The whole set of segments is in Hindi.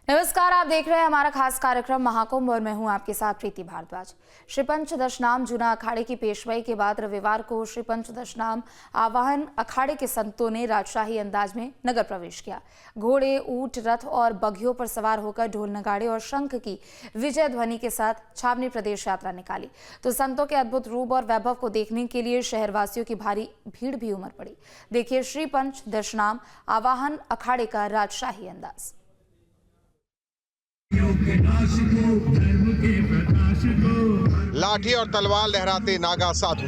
नमस्कार, आप देख रहे हैं हमारा खास कार्यक्रम महाकुंभ और मैं हूं आपके साथ प्रीति भारद्वाज। श्री पंचदशनाम जूना अखाड़े की पेशवाई के बाद रविवार को श्री पंचदशनाम आवाहन अखाड़े के संतों ने राजशाही अंदाज में नगर प्रवेश किया। घोड़े, ऊंट, रथ और बघियों पर सवार होकर ढोल नगाड़े और शंख की विजय ध्वनि के साथ छावनी प्रदेश यात्रा निकाली। तो संतों के अद्भुत रूप और वैभव को देखने के लिए शहरवासियों की भारी भीड़ भी उमड़ पड़ी। देखिए श्री पंचदशनाम आवाहन अखाड़े का राजशाही अंदाज। लाठी और तलवार लहराते नागा साधु,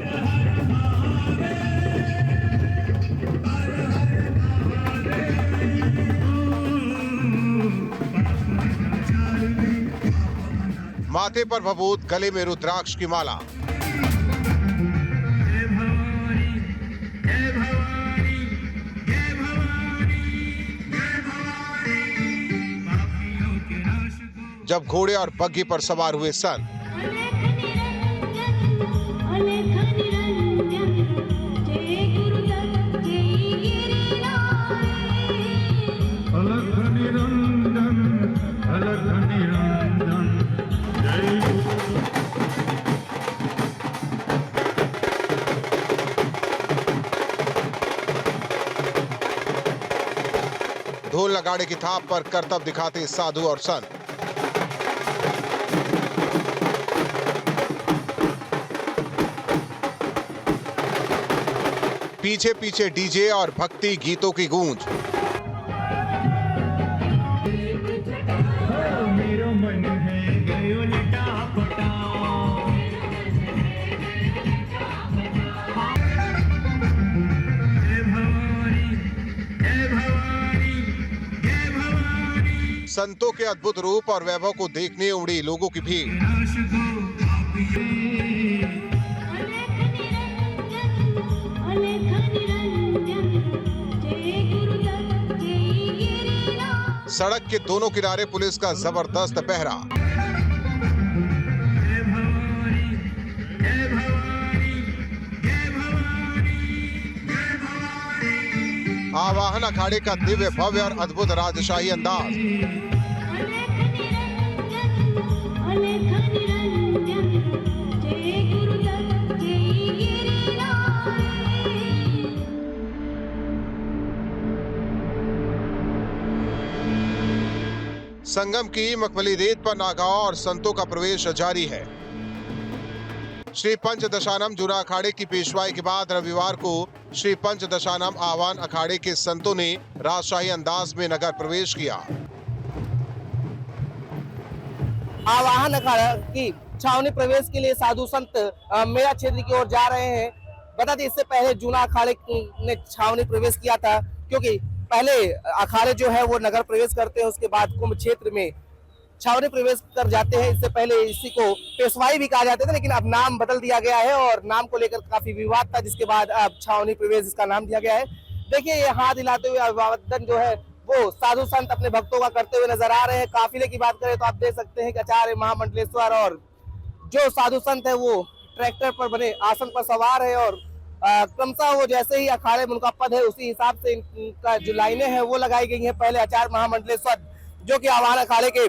माथे पर भभूत, गले में रुद्राक्ष की माला। जब घोड़े और बग्घी पर सवार हुए संत ढोल नगाड़े की थाप पर करतब दिखाते साधु और संत। पीछे पीछे डीजे और भक्ति गीतों की गूंज। संतों के अद्भुत रूप और वैभव को देखने उमड़ी लोगों की भीड़। सड़क के दोनों किनारे पुलिस का जबरदस्त पहरा। आवाहन अखाड़े का दिव्य भव्य और अद्भुत राजशाही अंदाज। संगम की मखमली रेत पर नागाओं और संतों का प्रवेश जारी है। श्री पंचदशानम जूना अखाड़े की पेशवाई के बाद रविवार को श्री पंचदशानम आवाहन अखाड़े के संतों ने राजशाही अंदाज में नगर प्रवेश किया। आवाहन अखाड़ा की छावनी प्रवेश के लिए साधु संत मेरा क्षेत्र की ओर जा रहे हैं। बता दें, इससे पहले जूना अखाड़े ने छावनी प्रवेश किया था, क्योंकि पहले अखाड़े जो है वो नगर प्रवेश करते हैं, उसके बाद कुंभ क्षेत्र में छावनी प्रवेश कर जाते हैं। इससे पहले इसी को पेशवाई भी कहा जाता था, लेकिन अब नाम बदल दिया गया है और नाम को लेकर काफी विवाद था, जिसके बाद अब छावनी प्रवेश इसका नाम दिया गया है। देखिए, ये हाथ हिलाते हुए अभिवादन जो है वो साधु संत अपने भक्तों का करते हुए नजर आ रहे हैं। काफिले की बात करें तो आप देख सकते हैं कि आचार्य महामंडलेश्वर और जो साधु संत है वो ट्रैक्टर पर बने आसन पर सवार है और क्रमशः वो जैसे ही अखाड़े में उनका पद है उसी हिसाब से इनका जो लाइनें हैं वो लगाई गई हैं। पहले आचार्य महामंडलेश्वर जो कि आवाहन अखाड़े के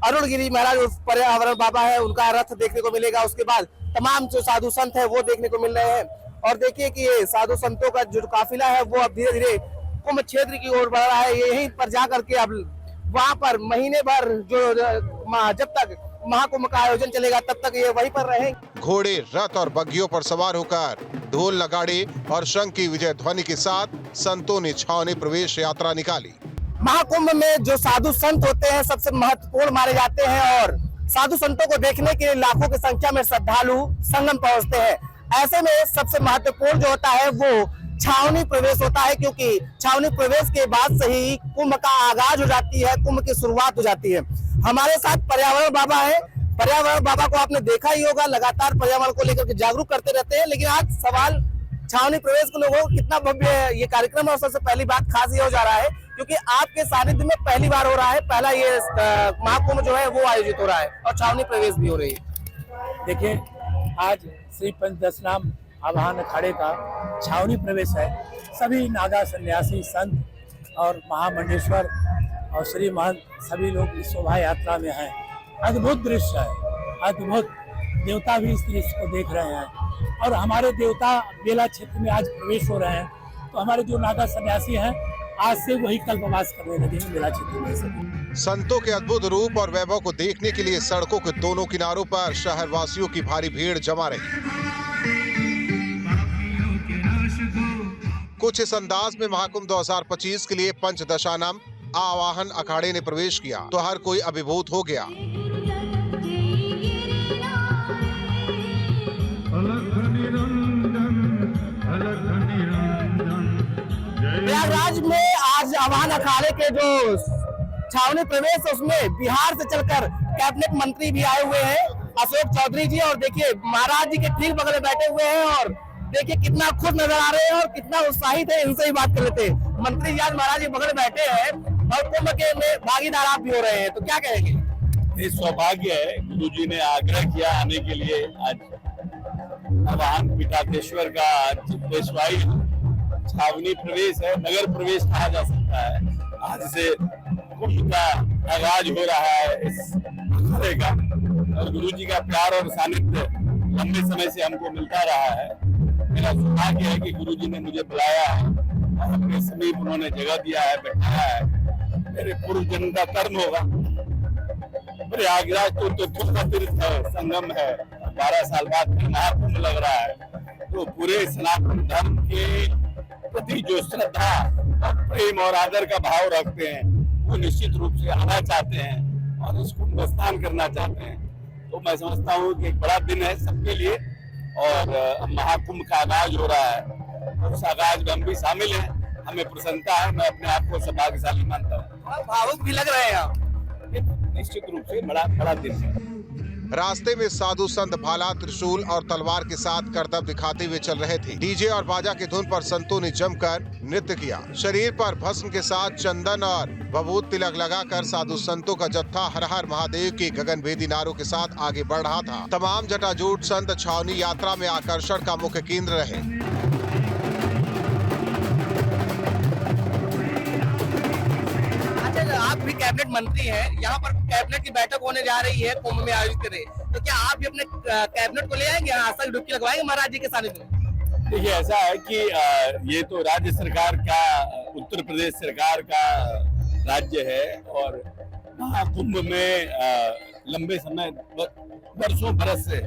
अरुणगिरी महाराज पर्यावरण बाबा है, उनका रथ देखने को मिलेगा। उसके बाद तमाम जो साधु संत है वो देखने को मिल रहे हैं। और देखिए कि ये साधु संतों का जो काफिला है वो अब धीरे धीरे कुंभ क्षेत्र की ओर बढ़ रहा है। यहीं पर जा करके अब वहां पर महीने भर जो जब तक महाकुंभ का आयोजन चलेगा तब तक ये वहीं पर रहेंगे। घोड़े, रथ और बग्घियों पर सवार होकर ढोल नगाड़े और शंख की विजय ध्वनि के साथ संतों ने छावनी प्रवेश यात्रा निकाली। महाकुंभ में जो साधु संत होते हैं सबसे महत्वपूर्ण माने जाते हैं और साधु संतों को देखने के लिए लाखों की संख्या में श्रद्धालु संगम पहुंचते हैं। ऐसे में सबसे महत्वपूर्ण जो होता है वो छावनी प्रवेश होता है, क्योंकि छावनी प्रवेश के बाद से ही कुंभ का आगाज हो जाती है, कुंभ की शुरुआत हो जाती है। हमारे साथ पर्यावरण बाबा है। पर्यावरण बाबा को आपने देखा ही होगा, लगातार पर्यावरण को लेकर के जागरूक करते रहते हैं। लेकिन आज सवाल छावनी प्रवेश के लोगों को कितना भव्य ये कार्यक्रम है। और सबसे पहली बात खास ये हो जा रहा है क्योंकि आपके सानिध्य में पहली बार हो रहा है, पहला ये महाकुंभ जो है वो आयोजित हो रहा है और छावनी प्रवेश भी हो रही है। देखिए, आज श्री पंचदशनाम आवाहन अखाड़े का छावनी प्रवेश है। सभी नागा सन्यासी संत और महामंडलेश्वर और श्री महंत सभी लोग इस शोभा यात्रा में हैं। अद्भुत दृश्य है, अद्भुत। देवता भी इस दृश्य को देख रहे हैं और हमारे देवता बेला क्षेत्र में आज प्रवेश हो रहे हैं। तो हमारे जो नागा सन्यासी हैं आज से वही कल्पवास करने लगे हैं बेला क्षेत्र में सभी। संतों के अद्भुत रूप और वैभव को देखने के लिए सड़कों के दोनों किनारों पर शहर वासियों की भारी भीड़ जमा रही। कुछ इस अंदाज में महाकुंभ 2025 के लिए पंचदशानम आवाहन अखाड़े ने प्रवेश किया तो हर कोई अभिभूत हो गया। प्रयागराज में आज आवाहन अखाड़े के जो छावनी प्रवेश है उसमें बिहार से चलकर कैबिनेट मंत्री भी आए हुए हैं, अशोक चौधरी जी। और देखिए महाराज जी के ठीक बगल में बैठे हुए हैं और देखिए कितना खुश नजर आ रहे हैं और कितना उत्साहित है। इनसे ही बात कर लेते हैं। मंत्री जी आज महाराज जी बगल में बैठे हैं और कुंभ के में भागीदार आप भी हो रहे हैं, तो क्या कहेंगे? ये सौभाग्य है, गुरु जी ने आग्रह किया आने के लिए। आज आवाहन पीठाधीश्वर का पेशवाई छावनी प्रवेश है, नगर प्रवेश कहा जा सकता है। आज से कुंभ का आगाज हो रहा है इस अखाड़े का और गुरु जी का प्यार और सानिध्य लंबे समय से हमको मिलता रहा है। मेरा सौभाग्य है कि गुरु जी ने मुझे बुलाया है और अपने समीप उन्होंने जगह दिया है, बैठाया है। मेरे पूर्व जन्म का कर्म होगा। प्रयागराज तो तीर्थ है, संगम है। 12 साल बाद फिर महाकुंभ लग रहा है, तो पूरे सनातन धर्म के प्रति जो श्रद्धा और प्रेम और आदर का भाव रखते हैं वो निश्चित रूप से आना चाहते हैं और इस कुंभ स्नान करना चाहते हैं। तो मैं समझता हूँ कि एक बड़ा दिन है सबके लिए और महाकुंभ का आगाज हो रहा है। उस आगाज में हम भी शामिल हैं, हमें प्रसन्नता है। मैं अपने आप को सौभाग्यशाली मानता हूँ। भावुक भी लग रहे हैं आप। निश्चित रूप से बड़ा दिन है। रास्ते में साधु संत भाला, त्रिशूल और तलवार के साथ करतब दिखाते हुए चल रहे थे। डीजे और बाजा की धुन पर संतों ने जमकर नृत्य किया। शरीर पर भस्म के साथ चंदन और बबूत तिलक लगाकर साधु संतों का जत्था हर हर महादेव के गगनभेदी नारों के साथ आगे बढ़ रहा था। तमाम जटाजूट संत छावनी यात्रा में आकर्षण का मुख्य केंद्र रहे। आप भी कैबिनेट मंत्री हैं, यहाँ पर कैबिनेट की बैठक होने जा रही है कुंभ में आयोजित करे, तो क्या आप भी अपने कैबिनेट को ले आएंगे, आस्था की डुबकी लगवाएंगे महाराज जी के सानिध्य में? देखिए ऐसा है कि ये तो राज्य सरकार का, उत्तर प्रदेश सरकार का राज्य है और महाकुंभ में लंबे समय वर्षों बरस से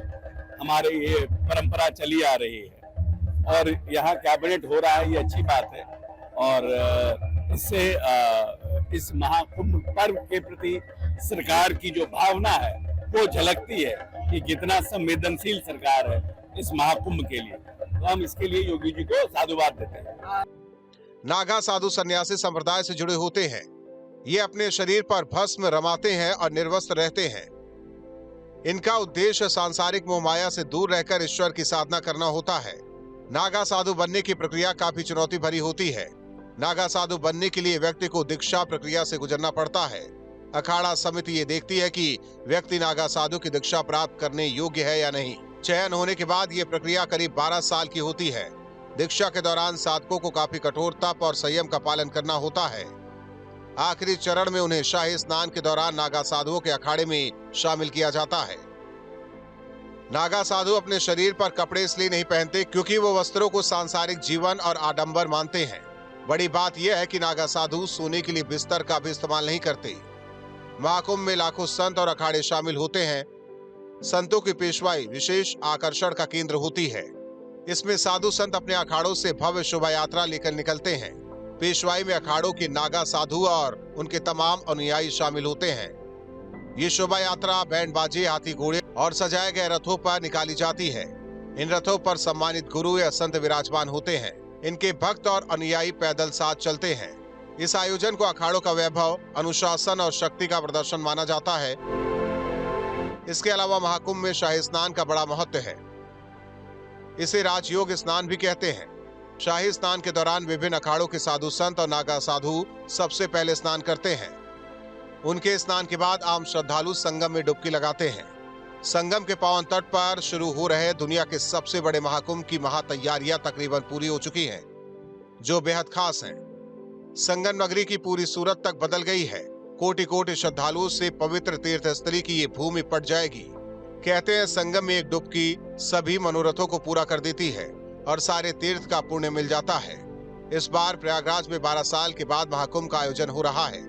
हमारे ये परंपरा चली आ रही है और यहाँ कैबिनेट हो रहा है, ये अच्छी बात है। और इससे इस महाकुंभ पर्व के प्रति सरकार की जो भावना है वो झलकती है कि कितना संवेदनशील सरकार है इस महाकुंभ के लिए। तो हम इसके लिए योगी जी को साधुवाद देते हैं। नागा साधु सन्यासी संप्रदाय से जुड़े होते हैं। ये अपने शरीर पर भस्म रमाते हैं और निर्वस्त्र रहते हैं। इनका उद्देश्य सांसारिक मोहमाया से दूर रहकर ईश्वर की साधना करना होता है। नागा साधु बनने की प्रक्रिया काफी चुनौती भरी होती है। नागा साधु बनने के लिए व्यक्ति को दीक्षा प्रक्रिया से गुजरना पड़ता है। अखाड़ा समिति ये देखती है कि व्यक्ति नागा साधु की दीक्षा प्राप्त करने योग्य है या नहीं। चयन होने के बाद ये प्रक्रिया करीब 12 साल की होती है। दीक्षा के दौरान साधकों को काफी कठोर तप और संयम का पालन करना होता है। आखिरी चरण में उन्हें शाही स्नान के दौरान नागा साधुओं के अखाड़े में शामिल किया जाता है। नागा साधु अपने शरीर पर कपड़े इसलिए नहीं पहनते क्योंकि वो वस्त्रों को सांसारिक जीवन और आडंबर मानते हैं। बड़ी बात यह है कि नागा साधु सोने के लिए बिस्तर का भी इस्तेमाल नहीं करते। महाकुंभ में लाखों संत और अखाड़े शामिल होते हैं। संतों की पेशवाई विशेष आकर्षण का केंद्र होती है। इसमें साधु संत अपने अखाड़ों से भव्य शोभा यात्रा लेकर निकलते हैं। पेशवाई में अखाड़ों के नागा साधु और उनके तमाम अनुयायी शामिल होते हैं। ये शोभा यात्रा बैंड बाजे, हाथी घोड़े और सजाए गए रथों पर निकाली जाती है। इन रथों पर सम्मानित गुरु या संत विराजमान होते हैं। इनके भक्त और अनुयायी पैदल साथ चलते हैं। इस आयोजन को अखाड़ों का वैभव, अनुशासन और शक्ति का प्रदर्शन माना जाता है। इसके अलावा महाकुंभ में शाही स्नान का बड़ा महत्व है। इसे राजयोग स्नान भी कहते हैं। शाही स्नान के दौरान विभिन्न अखाड़ों के साधु संत और नागा साधु सबसे पहले स्नान करते हैं। उनके स्नान के बाद आम श्रद्धालु संगम में डुबकी लगाते हैं। संगम के पावन तट पर शुरू हो रहे दुनिया के सबसे बड़े महाकुंभ की महातैयारियां तकरीबन पूरी हो चुकी हैं, जो बेहद खास हैं। संगम नगरी की पूरी सूरत तक बदल गई है। कोटि कोटि श्रद्धालुओं से पवित्र तीर्थ स्थली की ये भूमि पट जाएगी। कहते हैं संगम में एक डुबकी सभी मनोरथों को पूरा कर देती है और सारे तीर्थ का पुण्य मिल जाता है। इस बार प्रयागराज में 12 साल के बाद महाकुंभ का आयोजन हो रहा है।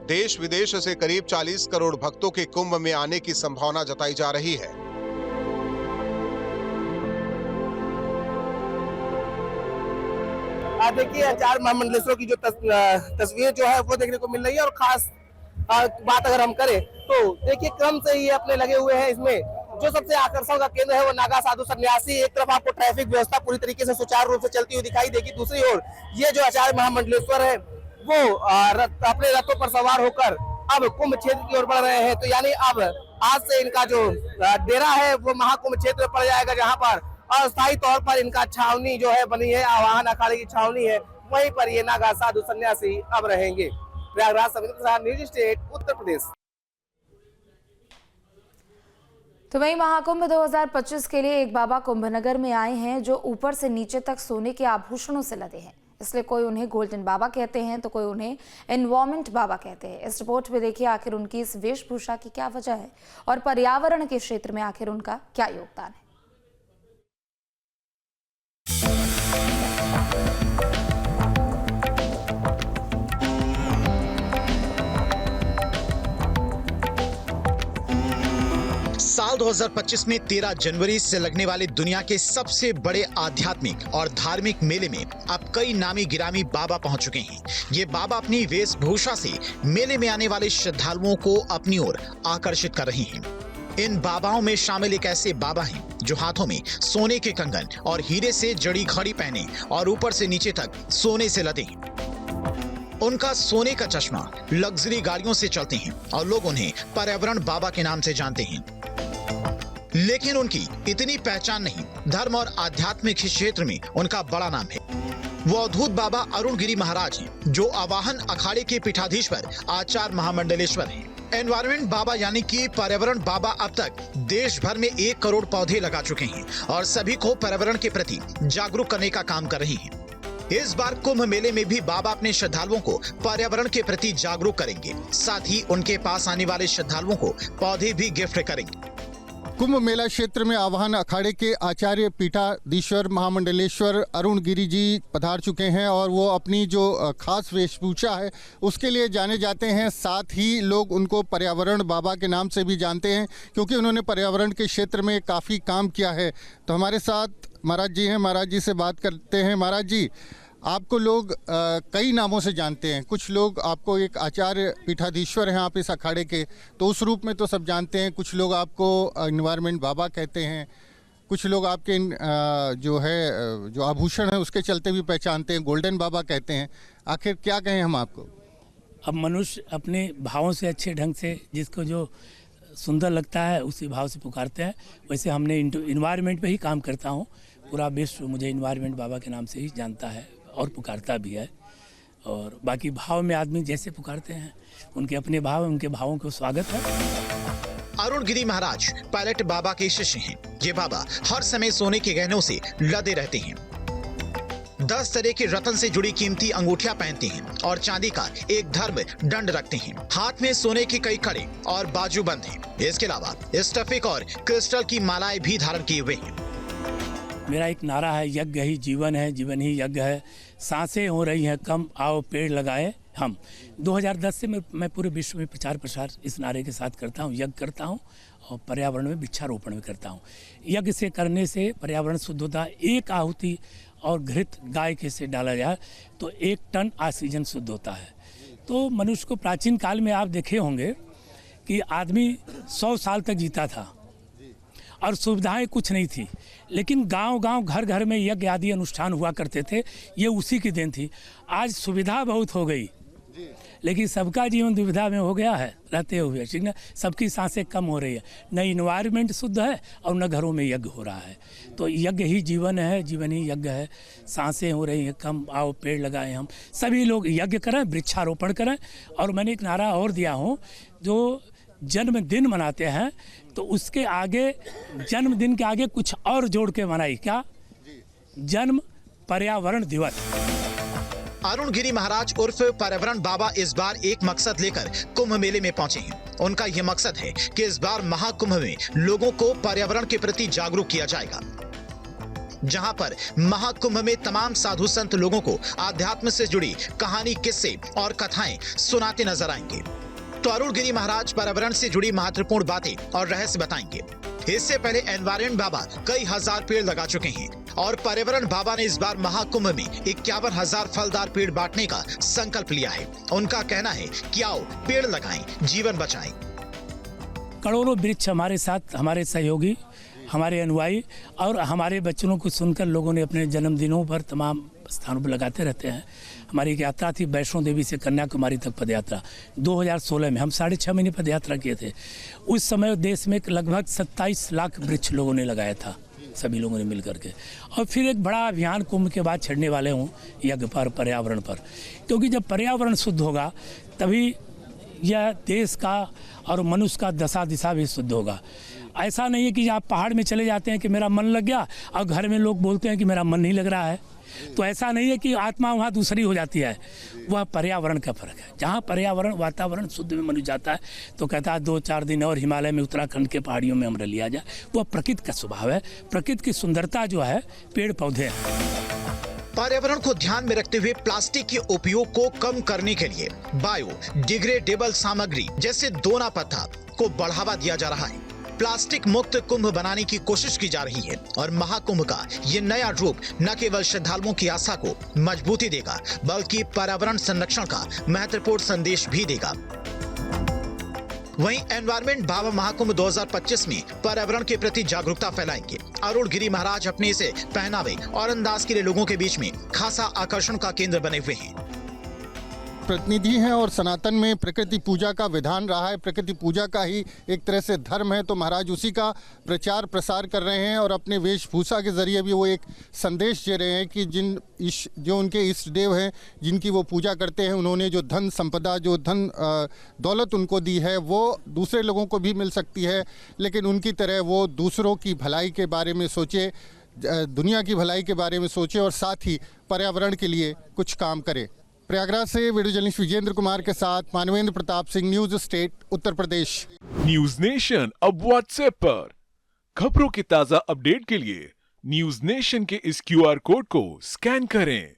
देश विदेश से करीब 40 करोड़ भक्तों के कुंभ में आने की संभावना जताई जा रही है। देखिए आचार्य महामंडलेश्वर की जो तस्वीर जो है वो देखने को मिल रही है। और खास बात अगर हम करें तो देखिए क्रम से ही अपने लगे हुए हैं। इसमें जो सबसे आकर्षण का केंद्र है वो नागा साधु सन्यासी। एक तरफ आपको ट्रैफिक व्यवस्था पूरी तरीके से सुचारू रूप से चलती हुई दिखाई देगी, दूसरी ओर ये जो आचार्य महामंडलेश्वर है वो अपने रथों पर सवार होकर अब कुंभ क्षेत्र की ओर बढ़ रहे हैं। तो यानी अब आज से इनका जो डेरा है वो महाकुंभ क्षेत्र पड़ जाएगा, जहां पर अस्थायी तौर पर इनका छावनी जो है बनी है, आवाहन अखाड़े की छावनी है, वहीं पर ये नागा साधु सन्यासी अब रहेंगे। प्रयागराज से न्यूज स्टेट उत्तर प्रदेश। तो वहीं महाकुंभ 2025 के लिए एक बाबा कुंभनगर में आए हैं जो ऊपर से नीचे तक सोने के आभूषणों से लदे हैं। इसलिए कोई उन्हें गोल्डन बाबा कहते हैं तो कोई उन्हें एनवायरमेंट बाबा कहते हैं। इस रिपोर्ट में देखिए आखिर उनकी इस वेशभूषा की क्या वजह है और पर्यावरण के क्षेत्र में आखिर उनका क्या योगदान है। साल 2025 में 13 जनवरी से लगने वाले दुनिया के सबसे बड़े आध्यात्मिक और धार्मिक मेले में अब कई नामी गिरामी बाबा पहुंच चुके हैं। ये बाबा अपनी वेशभूषा से मेले में आने वाले श्रद्धालुओं को अपनी ओर आकर्षित कर रहे हैं। इन बाबाओं में शामिल एक ऐसे बाबा हैं जो हाथों में सोने के कंगन और हीरे से जड़ी घड़ी पहने और ऊपर से नीचे तक सोने से लदे। उनका सोने का चश्मा लग्जरी गाड़ियों से चलते हैं और लोग उन्हें पर्यावरण बाबा के नाम से जानते हैं। लेकिन उनकी इतनी पहचान नहीं, धर्म और आध्यात्मिक क्षेत्र में उनका बड़ा नाम है। वो अद्भुत बाबा अरुण गिरी महाराज हैं, जो आवाहन अखाड़े के पीठाधीश्वर आचार्य महामंडलेश्वर हैं। एनवायरमेंट बाबा यानी कि पर्यावरण बाबा अब तक देश भर में 1 करोड़ पौधे लगा चुके हैं और सभी को पर्यावरण के प्रति जागरूक करने का काम कर रहे हैं। इस बार कुंभ मेले में भी बाबा अपने श्रद्धालुओं को पर्यावरण के प्रति जागरूक करेंगे। साथ ही उनके पास आने वाले श्रद्धालुओं को पौधे भी गिफ्ट करेंगे। कुंभ मेला क्षेत्र में आवाहन अखाड़े के आचार्य पीठाधीश्वर महामंडलेश्वर अरुण गिरी जी पधार चुके हैं और वो अपनी जो खास वेशभूषा है उसके लिए जाने जाते हैं। साथ ही लोग उनको पर्यावरण बाबा के नाम से भी जानते हैं क्योंकि उन्होंने पर्यावरण के क्षेत्र में काफ़ी काम किया है। तो हमारे साथ महाराज जी हैं, महाराज जी से बात करते हैं। महाराज जी, आपको लोग कई नामों से जानते हैं। कुछ लोग आपको एक आचार्य पीठाधीश्वर हैं आप इस अखाड़े के, तो उस रूप में तो सब जानते हैं। कुछ लोग आपको एनवायरमेंट बाबा कहते हैं, कुछ लोग आपके जो आभूषण है उसके चलते भी पहचानते हैं, गोल्डन बाबा कहते हैं। आखिर क्या कहें हम आपको? अब मनुष्य अपने भावों से अच्छे ढंग से जिसको जो सुंदर लगता है उसी भाव से पुकारते हैं। वैसे हमने इन्वायरमेंट पे ही काम करता हूँ। पूरा विश्व मुझे इन्वायरमेंट बाबा के नाम से ही जानता है और पुकारता भी है। और बाकी भाव में आदमी जैसे पुकारते हैं, उनके अपने भाव, उनके भावों को स्वागत है। अरुण गिरी महाराज पायलट बाबा के शिष्य हैं। ये बाबा हर समय सोने के गहनों से लदे रहते हैं। 10 तरह के रत्न से जुड़ी कीमती अंगूठियां पहनते हैं और चांदी का एक धर्म दंड रखते हैं। हाथ में सोने की कई कड़े और बाजूबंद हैं। इसके अलावा स्टफिक और क्रिस्टल की मालाएं भी धारण किए हुए हैं। मेरा एक नारा है, यज्ञ ही जीवन है, जीवन ही यज्ञ है। सांसें हो रही हैं कम, आओ पेड़ लगाए हम। 2010 से मैं पूरे विश्व में प्रचार प्रसार इस नारे के साथ करता हूँ। यज्ञ करता हूँ और पर्यावरण में वृक्षारोपण भी करता हूँ। यज्ञ से करने से पर्यावरण शुद्ध होता है। एक आहुति और घृत गाय के से डाला जाए तो 1 टन ऑक्सीजन शुद्ध होता है। तो मनुष्य को प्राचीन काल में आप देखे होंगे कि आदमी 100 साल तक जीता था और सुविधाएं कुछ नहीं थी, लेकिन गांव-गांव घर-घर में यज्ञ आदि अनुष्ठान हुआ करते थे। ये उसी की देन थी। आज सुविधा बहुत हो गई, लेकिन सबका जीवन दुविधा में हो गया है रहते हुए, ठीक ना। सबकी सांसें कम हो रही है, न इन्वायरमेंट शुद्ध है और न घरों में यज्ञ हो रहा है। तो यज्ञ ही जीवन है, जीवन ही यज्ञ है। सांसें हो रही हैं कम, आओ पेड़ लगाएं हम। सभी लोग यज्ञ करें, वृक्षारोपण करें। और मैंने एक नारा और दिया हूँ, जो जन्मदिन मनाते हैं तो उसके आगे, जन्मदिन के आगे कुछ और जोड़ के मनाई। क्या? जन्म पर्यावरण दिवस। अरुण गिरी महाराज उर्फ पर्यावरण बाबा इस बार एक मकसद लेकर कुंभ मेले में पहुंचे हैं। उनका यह मकसद है कि इस बार महाकुंभ में लोगों को पर्यावरण के प्रति जागरूक किया जाएगा, जहां पर महाकुंभ में तमाम साधु संत लोगों को आध्यात्म से जुड़ी कहानी, किस्से और कथाएं सुनाते नजर आएंगे। तो अरुण गिरी महाराज पर्यावरण से जुड़ी महत्वपूर्ण बातें और रहस्य बताएंगे। इससे पहले एनवायरमेंट बाबा कई हजार पेड़ लगा चुके हैं और पर्यावरण बाबा ने इस बार महाकुंभ में 51,000 फलदार पेड़ बांटने का संकल्प लिया है। उनका कहना है कि आओ पेड़ लगाएं, जीवन बचाएं। करोड़ों वृक्ष हमारे साथ, हमारे सहयोगी, हमारे अनुयायी और हमारे बच्चों को सुनकर लोगों ने अपने जन्मदिनों पर तमाम स्थानों पर लगाते रहते हैं। हमारी एक यात्रा थी वैष्णो देवी से कन्याकुमारी तक पद यात्रा 2016 में। हम 6.5 महीने पद यात्रा किए थे। उस समय देश में लगभग 27 लाख वृक्ष लोगों ने लगाया था, सभी लोगों ने मिल करके। और फिर एक बड़ा अभियान कुंभ के बाद छेड़ने वाले हूँ यज्ञ पर, पर्यावरण पर, क्योंकि जब पर्यावरण शुद्ध होगा तभी यह देश का और मनुष्य का दशा दिशा भी शुद्ध होगा। ऐसा नहीं है कि आप पहाड़ में चले जाते हैं कि मेरा मन लग गया और घर में लोग बोलते हैं कि मेरा मन नहीं लग रहा है, तो ऐसा नहीं है कि आत्मा वहाँ दूसरी हो जाती है। वह पर्यावरण का फर्क है। जहाँ पर्यावरण वातावरण शुद्ध में मनुष्य जाता है तो कहता है 2-4 दिन और हिमालय में, उत्तराखंड के पहाड़ियों में हम रह लिया जाए। वह प्रकृति का स्वभाव है। प्रकृति की सुंदरता जो है पेड़ पौधे हैं। पर्यावरण को ध्यान में रखते हुए प्लास्टिक के उपयोग को कम करने के लिए बायोडिग्रेडेबल सामग्री जैसे दोना पत्ता को बढ़ावा दिया जा रहा है। प्लास्टिक मुक्त कुंभ बनाने की कोशिश की जा रही है और महाकुंभ का ये नया रूप न केवल श्रद्धालुओं की आस्था को मजबूती देगा बल्कि पर्यावरण संरक्षण का महत्वपूर्ण संदेश भी देगा। वहीं एनवायरमेंट बाबा महाकुंभ 2025 में पर्यावरण के प्रति जागरूकता फैलाएंगे। अरुण गिरी महाराज अपने से पहनावे और अंदाज के लिए लोगों के बीच में खासा आकर्षण का केंद्र बने हुए हैं। प्रतिनिधि हैं और सनातन में प्रकृति पूजा का विधान रहा है, प्रकृति पूजा का ही एक तरह से धर्म है, तो महाराज उसी का प्रचार प्रसार कर रहे हैं और अपने वेशभूषा के जरिए भी वो एक संदेश दे रहे हैं कि जो उनके इष्ट देव हैं, जिनकी वो पूजा करते हैं, उन्होंने जो धन संपदा, जो धन दौलत उनको दी है वो दूसरे लोगों को भी मिल सकती है, लेकिन उनकी तरह वो दूसरों की भलाई के बारे में सोचे, दुनिया की भलाई के बारे में सोचे और साथ ही पर्यावरण के लिए कुछ काम करे। प्रयागराज से वीडियो जर्नलिस्ट विजेंद्र कुमार के साथ Manvendra Pratap Singh, news state, Uttar Pradesh. News nation अब व्हाट्सएप पर खबरों के ताजा अपडेट के लिए न्यूज नेशन के इस QR कोड को स्कैन करें।